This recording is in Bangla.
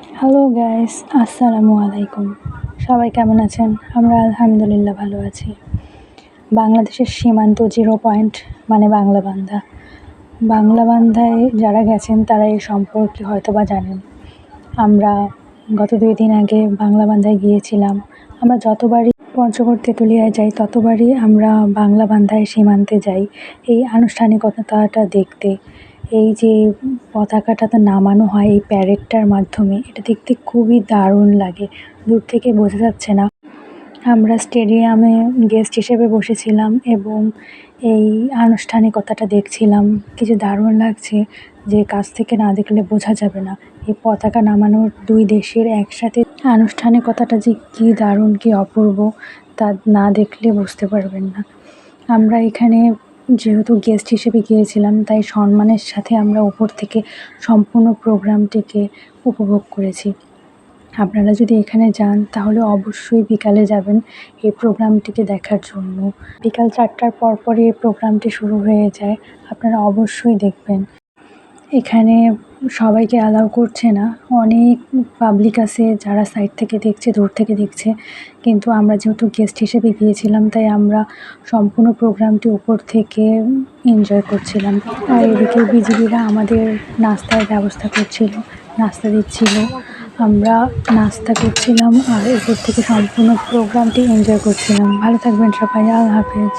হ্যালো গাইস, আসসালামু আলাইকুম। সবাই কেমন আছেন? আমরা আলহামদুলিল্লাহ ভালো আছি। বাংলাদেশের সীমান্ত জিরো পয়েন্ট মানে বাংলাবান্ধা। বাংলাবান্ধায় যারা গেছেন তারা এই সম্পর্কে হয়তোবা জানেন। আমরা গত 2 দিন আগে বাংলাবান্ধায় গিয়েছিলাম। আমরা যতবারই পঞ্চগড় তেঁতুলিয়ায় যাই ততবারই আমরা বাংলাবান্ধায় সীমান্তে যাই এই আনুষ্ঠানিকতাটা দেখতে। এই যে পতাকাটা নামানো হয় এই প্যারেডটার মাধ্যমে, এটা দেখতে খুবই দারুণ লাগে। দূর থেকে বোঝা যাচ্ছে না। আমরা স্টেডিয়ামে গেস্ট হিসেবে বসেছিলাম এবং এই আনুষ্ঠানিকতাটা দেখছিলাম। কি যে দারুণ লাগছে, যে কাছ থেকে না দেখলে বোঝা যাবে না। এই পতাকা নামানোর 2 দেশের একসাথে আনুষ্ঠানিকতাটা যে কী দারুণ, কী অপূর্ব, তা না দেখলে বুঝতে পারবেন না। আমরা এখানে যেহেতু গেস্ট হিসেবে গিয়েছিলাম, তাই সম্মানের সাথে আমরা উপর থেকে সম্পূর্ণ প্রোগ্রামটিকে উপভোগ করেছি। আপনারা যদি এখানে যান তাহলে অবশ্যই বিকালে যাবেন এই প্রোগ্রামটিকে দেখার জন্য। বিকাল 4টার পরপরই এই প্রোগ্রামটি শুরু হয়ে যায়। আপনারা অবশ্যই দেখবেন। এখানে সবাইকে অ্যালাউ করছে না, অনেক পাবলিক আছে যারা সাইড থেকে দেখছে, দূর থেকে দেখছে। কিন্তু আমরা যেহেতু গেস্ট হিসেবে গিয়েছিলাম, তাই আমরা সম্পূর্ণ প্রোগ্রামটি উপর থেকে এনজয় করছিলাম। আর এদিকে বিজিবিরা আমাদের নাস্তার ব্যবস্থা করছিল, নাস্তা দিচ্ছিল। আমরা নাস্তা করছিলাম আর উপর থেকে সম্পূর্ণ প্রোগ্রামটি এনজয় করছিলাম। ভালো থাকবেন সবাই, আল্লাহ হাফেজ।